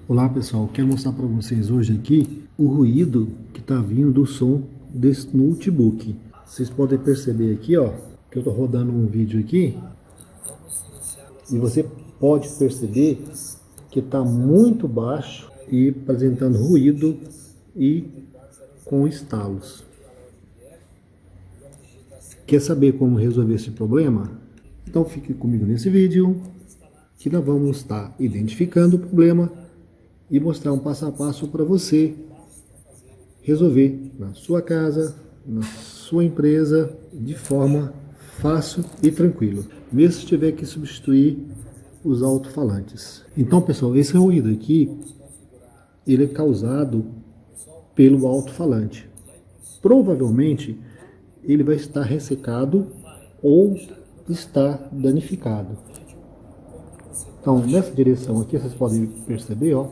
Olá pessoal, quero mostrar para vocês hoje aqui o ruído que está vindo do som desse notebook. Vocês podem perceber aqui, ó, que eu estou rodando um vídeo aqui e você pode perceber que está muito baixo e apresentando ruído e com estalos. Quer saber como resolver esse problema? Então fique comigo nesse vídeo que nós vamos estar identificando o problema e mostrar um passo a passo para você resolver na sua casa, na sua empresa, de forma fácil e tranquila, mesmo se tiver que substituir os alto-falantes. Então, pessoal, esse ruído aqui, ele é causado pelo alto-falante. Provavelmente, ele vai estar ressecado ou está danificado. Então, nessa direção aqui, vocês podem perceber, ó,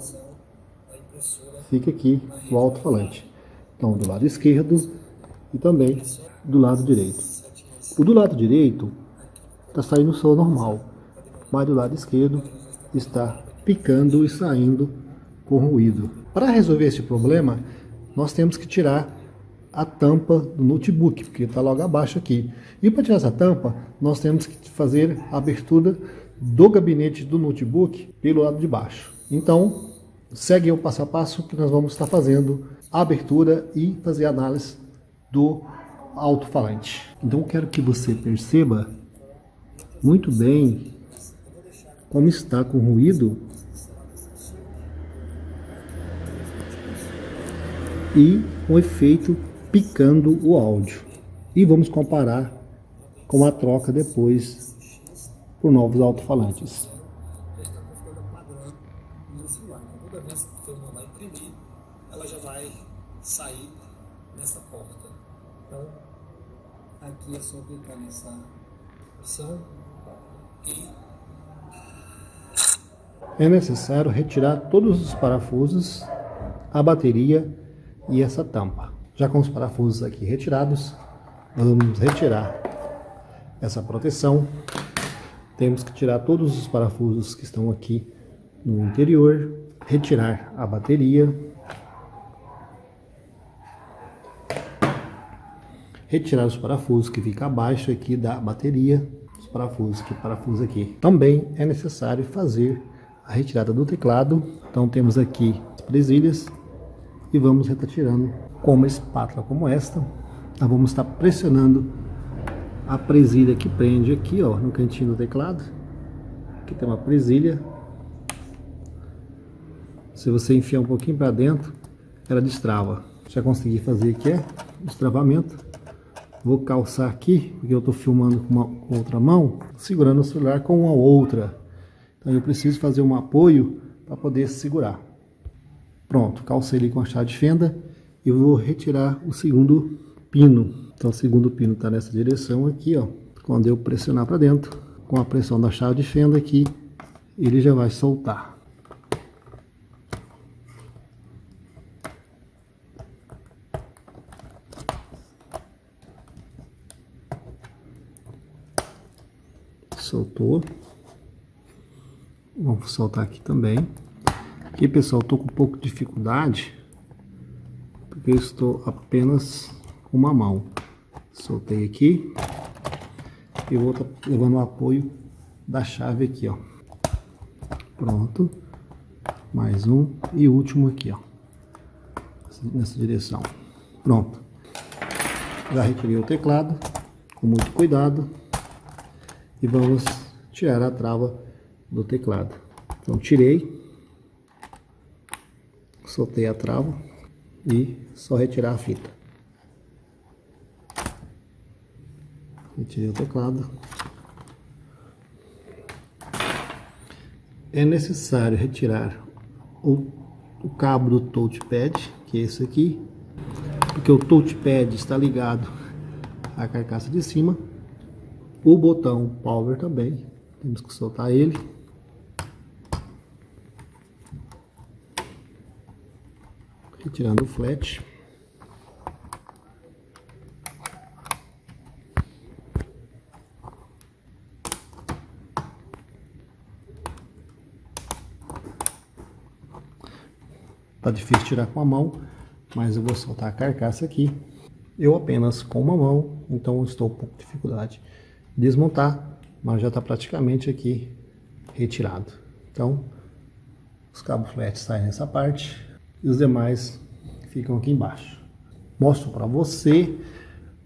fica aqui o alto-falante. Então, do lado esquerdo e também do lado direito. O do lado direito está saindo som normal, mas do lado esquerdo está picando e saindo com ruído. Para resolver esse problema, nós temos que tirar a tampa do notebook, porque está logo abaixo aqui. E para tirar essa tampa, nós temos que fazer a abertura do gabinete do notebook pelo lado de baixo. Então, segue o passo a passo que nós vamos estar fazendo a abertura e fazer a análise do alto-falante. Então, eu quero que você perceba muito bem como está com ruído e o efeito picando o áudio. E vamos comparar com a troca depois por novos alto-falantes. Toda vez que eu mandar imprimir, ela já vai sair nessa porta. Então, aqui é só clicar nessa opção e é necessário retirar todos os parafusos, a bateria e essa tampa. Já com os parafusos aqui retirados, vamos retirar essa proteção. Temos que tirar todos os parafusos que estão aqui no interior, retirar a bateria, retirar os parafusos que ficam abaixo aqui da bateria, os parafusos aqui. Também é necessário fazer a retirada do teclado. Então temos aqui as presilhas e vamos estar tirando com uma espátula como esta. Nós vamos estar pressionando a presilha que prende aqui, ó, no cantinho do teclado. Aqui tem uma presilha. Se você enfiar um pouquinho para dentro, ela destrava. Já consegui fazer aqui destravamento. Vou calçar aqui, porque eu estou filmando com outra mão, segurando o celular com a outra. Então eu preciso fazer um apoio para poder segurar. Pronto, calcei ele com a chave de fenda e vou retirar o segundo pino. Então o segundo pino está nessa direção aqui, ó. Quando eu pressionar para dentro, com a pressão da chave de fenda aqui, ele já vai soltar. Soltou. Vamos soltar aqui também. Aqui, pessoal, estou com um pouco de dificuldade, porque eu estou apenas com uma mão. Soltei aqui e vou estar levando o apoio da chave aqui, ó. Pronto. Mais um e último aqui, ó. Nessa direção. Pronto. Já retirei o teclado com muito cuidado e vamos tirar a trava do teclado. Então tirei, soltei a trava e só retirar a fita. Retirei o teclado. É necessário retirar o cabo do touchpad, que é esse aqui, porque o touchpad está ligado à carcaça de cima. O botão power também, temos que soltar ele. Retirando o flat. Tá difícil tirar com a mão, mas eu vou soltar a carcaça aqui. Eu apenas com uma mão, então estou com pouca dificuldade de desmontar, mas já está praticamente aqui retirado. Então, os cabos flat saem nessa parte e os demais ficam aqui embaixo. Mostro para você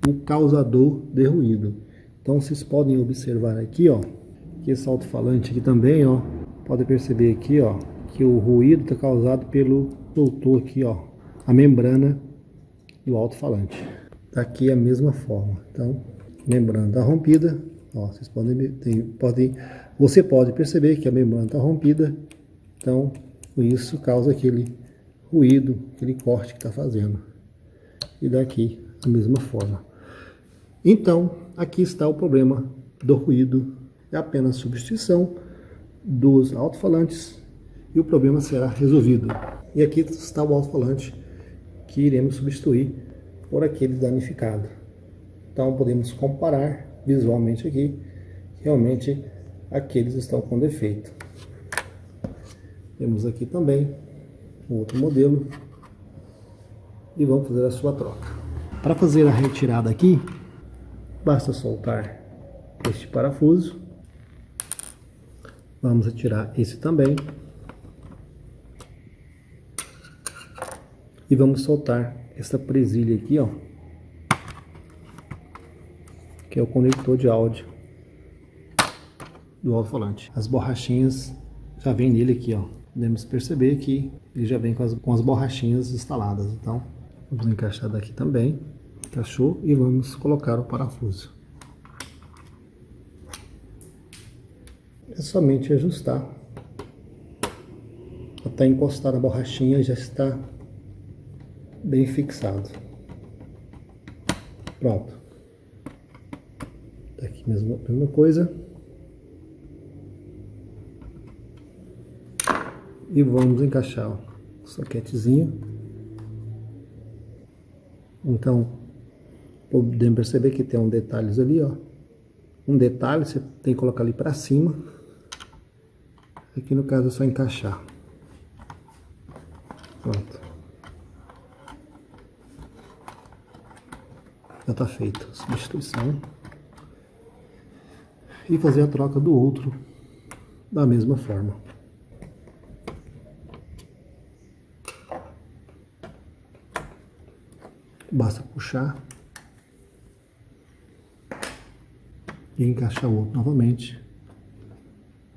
o causador de ruído. Então, vocês podem observar aqui, ó, que esse alto-falante aqui também, ó, pode perceber aqui, ó, que o ruído está causado pelo soltou aqui, ó, a membrana do alto-falante. Tá aqui a mesma forma. Então, membrana está rompida, ó, vocês você pode perceber que a membrana está rompida. Então, isso causa aquele ruído, aquele corte que está fazendo. E daqui a mesma forma. Então, aqui está o problema do ruído. É apenas substituição dos alto-falantes e o problema será resolvido. E aqui está o alto-falante que iremos substituir por aquele danificado. Então, podemos comparar visualmente aqui. Realmente, aqueles estão com defeito. Temos aqui também outro modelo e vamos fazer a sua troca. Para fazer a retirada aqui, basta soltar este parafuso. Vamos retirar esse também e vamos soltar essa presilha aqui, ó, que é o conector de áudio do alto-falante. As borrachinhas já vem nele aqui, ó. Podemos perceber que ele já vem com as borrachinhas instaladas. Então, vamos encaixar daqui também. Encaixou e vamos colocar o parafuso. É somente ajustar. Até encostar a borrachinha já está bem fixado. Pronto. Aqui mesmo a mesma coisa. E vamos encaixar o soquetezinho. Então, podemos perceber que tem um detalhes ali, ó. Um detalhe você tem que colocar ali para cima. Aqui no caso é só encaixar. Pronto. Já está feita a substituição. E fazer a troca do outro da mesma forma. Basta puxar e encaixar o outro novamente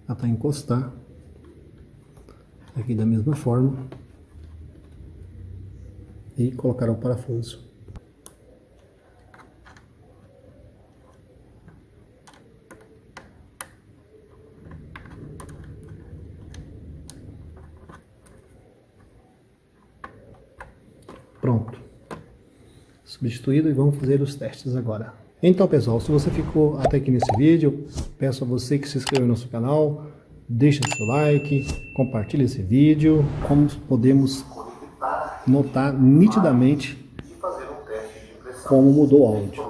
até encostar aqui da mesma forma e colocar o parafuso. Pronto. Substituído e vamos fazer os testes agora. Então, pessoal, se você ficou até aqui nesse vídeo, peço a você que se inscreva no nosso canal, deixe seu like, compartilhe esse vídeo. Como podemos notar nitidamente como mudou o áudio.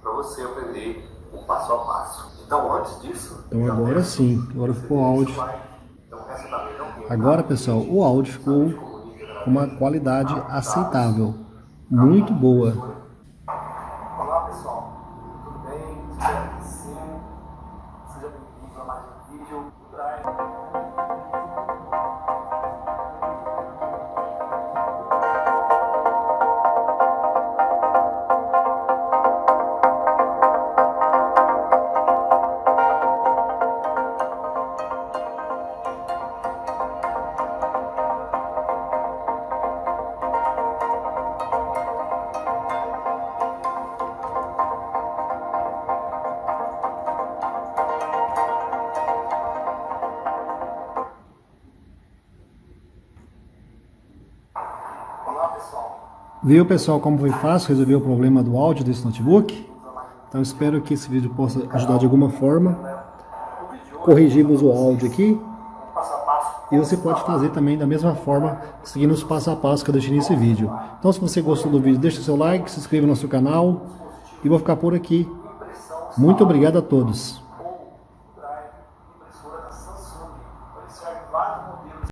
Para você aprender o passo a passo. Então, antes disso... Então agora sim, agora ficou o áudio. Agora, pessoal, o áudio ficou com uma qualidade aceitável. Muito boa. Olá, pessoal. Tudo bem? Espero que sim. Seja bem-vindo a mais um vídeo do Drive. Viu, pessoal, como foi fácil resolver o problema do áudio desse notebook? Então espero que esse vídeo possa ajudar de alguma forma. Corrigimos o áudio aqui. E você pode fazer também da mesma forma, seguindo os passo a passo que eu deixei nesse vídeo. Então, se você gostou do vídeo, deixa seu like, se inscreva no nosso canal. E vou ficar por aqui. Muito obrigado a todos.